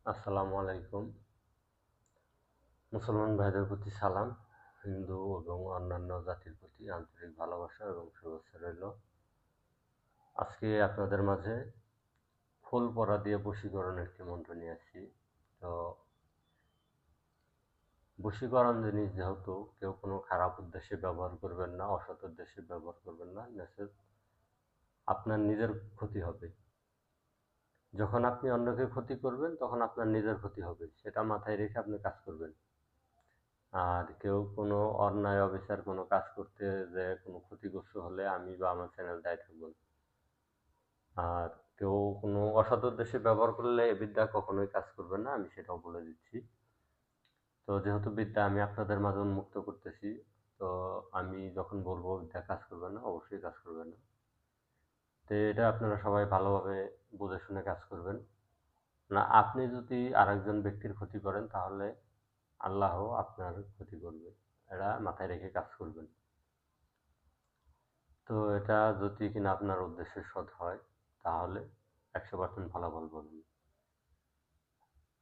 আসসালামু আলাইকুম। মুসলমান ভাইদের প্রতি সালাম। হিন্দু এবং অন্যান্য জাতির প্রতি আন্তরিক ভালোবাসা এবং শুভেচ্ছা রইল। আজকে আপনাদের মাঝে ফুল পরা দিয়ে বশীকরণ একটি মন্ত্র নিয়ে আসছি। তো বশীকরণ জিনিস যেহেতু কেউ কোনো খারাপ উদ্দেশ্যে ব্যবহার করবেন না, অসৎ উদ্দেশ্যে ব্যবহার করবেন না, নচেৎ আপনার নিজের ক্ষতি হবে। যখন আপনি অন্যকে ক্ষতি করবেন তখন আপনার নিজের ক্ষতি হবে, সেটা মাথায় রেখে আপনি কাজ করবেন। আর কেউ কোনো অন্যায় অবিচার কোনো কাজ করতে যে কোনো ক্ষতিগ্রস্ত হলে আমি বা আমার চ্যানেল দায়ী থাকবো না। আর কেউ কোনো অসৎ উদ্দেশ্যে ব্যবহার করলে এ বিদ্যা কখনোই কাজ করবে না, আমি সেটাও বলে দিচ্ছি। তো যেহেতু বিদ্যা আমি আপনাদের মাঝে উন্মুক্ত করতেছি, তো আমি যখন বলবো বিদ্যা কাজ করবে না, অবশ্যই কাজ করবে না। তো এটা আপনারা সবাই ভালোভাবে বুঝে শুনে কাজ করবেন। না, আপনি যদি আরেকজন ব্যক্তির ক্ষতি করেন তাহলে আল্লাহ আপনার ক্ষতি করবে, এটা মাথায় রেখে কাজ করবেন। তো এটা যদি কিনা আপনার উদ্দেশ্য সৎ হয় তাহলে 100% ফলাফল পাবেন।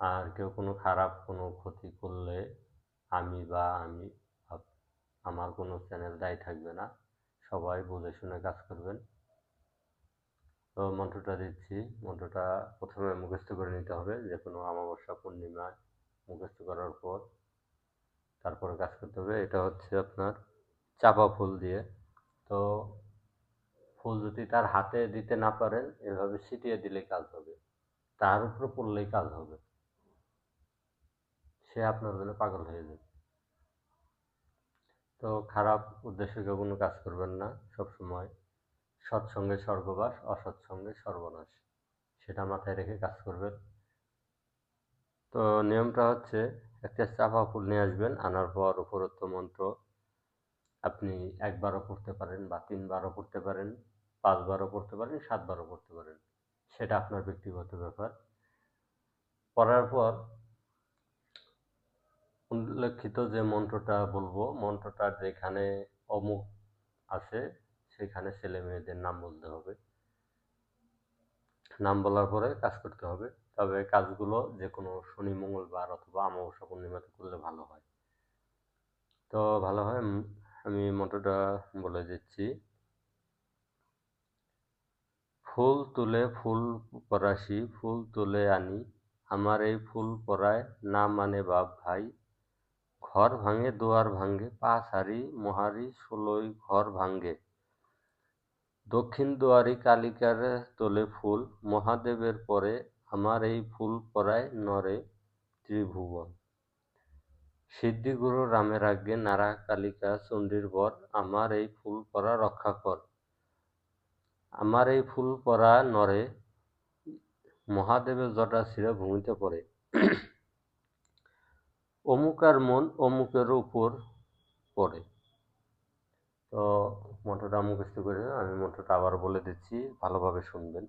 আর কেউ কোনো খারাপ কোনো ক্ষতি করলে আমি আমার কোনো চ্যানেল দায়ী থাকবে না। সবাই বুঝে শুনে কাজ করবেন। তো মন্ত্রটা দিচ্ছি। মন্ত্রটা প্রথমে মুখস্থ করে নিতে হবে, যে কোনো অমাবস্যা পূর্ণিমায় মুখস্থ করার পর তারপরে কাজ করতে হবে। এটা হচ্ছে আপনার চাঁপা ফুল দিয়ে। তো ফুল যদি তার হাতে দিতে না পারেন, এভাবে ছিটিয়ে দিলেই কাজ হবে, তার উপরে পড়লেই কাজ হবে, সে আপনার জন্য পাগল হয়ে যাবে। তো খারাপ উদ্দেশ্যে কেউ কোনো কাজ করবেন না। সবসময় সৎসঙ্গে স্বর্গবাস, অসৎসঙ্গে সর্বনাশ, সেটা মাথায় রেখে কাজ করবেন। তো নিয়মটা হচ্ছে, একটা চাঁপা ফুল নিয়ে আসবেন, আনার পর উপরোক্ত মন্ত্র আপনি একবারও পড়তে পারেন বা 3বারও পড়তে পারেন, 5বারও পড়তে পারেন, 7বারও পড়তে পারেন, সেটা আপনার ব্যক্তিগত ব্যাপার। পড়ার পর উল্লেখিত যে মন্ত্রটা বলবো, মন্ত্রটার যেখানে অমুক আছে সেখানে ছেলে মেয়েদের নাম বলতে হবে। নাম বলার পরে কাজ করতে হবে। তবে কাজগুলো যে কোনো শনি মঙ্গলবার অথবা অমাবস্যা পূর্ণিমাতে করলে ভালো হয়। তো ভালো হয়। আমি মন্ত্রটা বলে দিচ্ছি। ফুল তুলে ফুল পরাশি, ফুল তুলে আনি, আমার এই ফুল পরায় না মানে বাপ ভাই, ঘর ভাঙে দুয়ার ভাঙে, পাঁচ হাঁড়ি মহারি 16ই ঘর ভাঙে, দক্ষিণ দুয়ারি কালিকার তোলে ফুল, মহাদেবের পরে আমার এই ফুল পরায় নরে ত্রিভুবন, সিদ্ধিগুরু রামের আজ্ঞে নারা কালিকা চণ্ডীর বর, আমার এই ফুল পরা রক্ষা কর, আমার এই ফুল পরা নরে মহাদেবের জটা ছিঁড়ে ভূমিতে পড়ে, অমুকার মন অমুকের উপর পড়ে। তো মন্ত্রটা মুখস্থ করে আমি মন্ত্রটা আবার বলে দিচ্ছি, ভালোভাবে শুনবেন।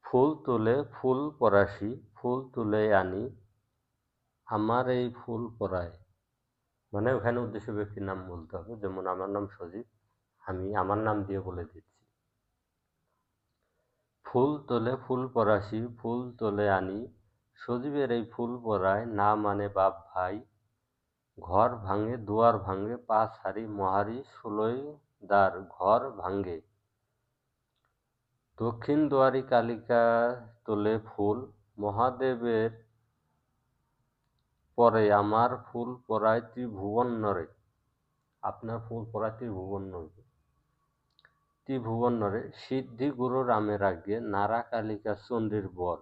ফুল তুলে ফুল পরাশি, ফুল তুলে আনি, আমার এই ফুল পরায়, মানে ওখানে উদ্দেশ্য ব্যক্তির নাম বলতে হবে। যেমন আমার নাম সজীব, আমি আমার নাম দিয়ে বলে দিচ্ছি। ফুল তোলে ফুল পরাশি, ফুল তোলে আনি, সজীবের এই ফুল পরায় না মানে বাপ ভাই, ঘর ভাঙে দুয়ার ভাঙে, পাঁচ হাঁড়ি মহারি 16ই দ্বার ঘর ভাঙে, দক্ষিণ দুয়ারি কালিকা তোলে ফুল, মহাদেবের পরে আমার ফুল পরায় ত্রিভুবন নরে, আপনার ফুল পরায় ত্রিভুবন নরে, ত্রিভুবন নরে, সিদ্ধি গুরু রামের আজ্ঞে নারা কালিকা চণ্ডীর বর,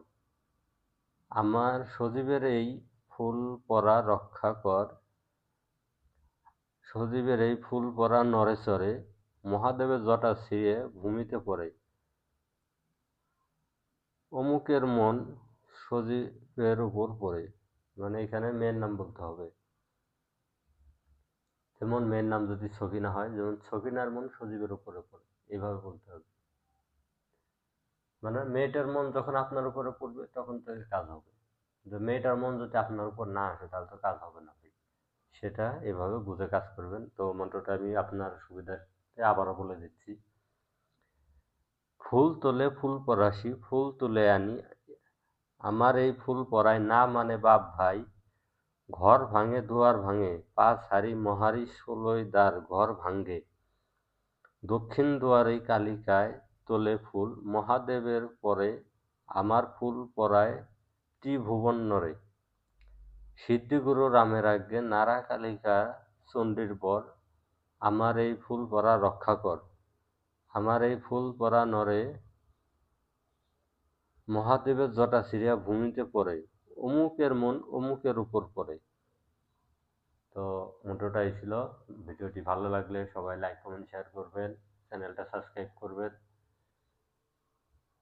আমার সজীবের এই ফুল পরা রক্ষা কর, সজীবের এই ফুল পরা নরে চরে, মহাদেবের জটা ছিঁড়ে ভূমিতে পড়ে, অমুকের মন সজীবের উপর পড়ে। মানে এখানে মেয়ের নাম বলতে হবে। যেমন মেয়ের নাম যদি সকিনা হয়, যেমন সকিনার মন সজীবের উপরে পড়ে, এইভাবে বলতে হবে। মানে মেয়েটার মন যখন আপনার উপরে পড়বে তখন তো কাজ হবে। যে মেয়েটার মন যদি আপনার উপর না আসে তাহলে তো কাজ হবে না। সেটা এভাবে বুঝে কাজ করবেন। তো মন্ত্রটা আমি আপনার সুবিধার্থে আবারও বলে দিচ্ছি। ফুল তোলে ফুল পরাশি, ফুল তুলে আনি, আমার এই ফুল পরায় না মানে বাপ ভাই, ঘর ভাঙে দুয়ার ভাঙে, পাঁচ হারি মহারি ষোলোই দ্বার ঘর ভাঙ্গে, দক্ষিণ দুয়ারে কালিকায় তোলে ফুল, মহাদেবের পরে আমার ফুল পরায় ত্রিভুবন নরে, সিদ্ধিগুরু রামের আজ্ঞে নারা কালিকা চণ্ডীর বর, আমার এই ফুল পরা রক্ষা কর, আমার এই ফুল পরা নরে মহাদেবের জটা ছিঁড়িয়া ভূমিতে পড়ে, অমুকের মন অমুকের উপর পড়ে। তো মোটোটা এই ছিল। ভিডিওটি ভালো লাগলে সবাই লাইক কমেন্ট শেয়ার করবেন, চ্যানেলটা সাবস্ক্রাইব করবেন,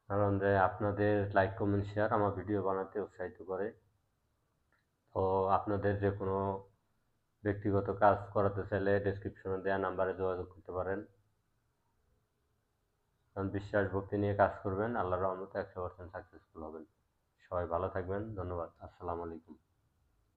কারণ যে আপনাদের লাইক কমেন্ট শেয়ার আমার ভিডিও বানাতে উৎসাহিত করে। তো আপনাদের যে কোনো ব্যক্তিগত কাজ করাতে চাইলে ডেসক্রিপশনে দেওয়া নাম্বারে যোগাযোগ করতে পারেন। কারণ বিশ্বাস ভক্তি নিয়ে কাজ করবেন, আল্লাহর রহমতে 100% সাকসেসফুল হবেন। সবাই ভালো থাকবেন, ধন্যবাদ, আসসালামু আলাইকুম।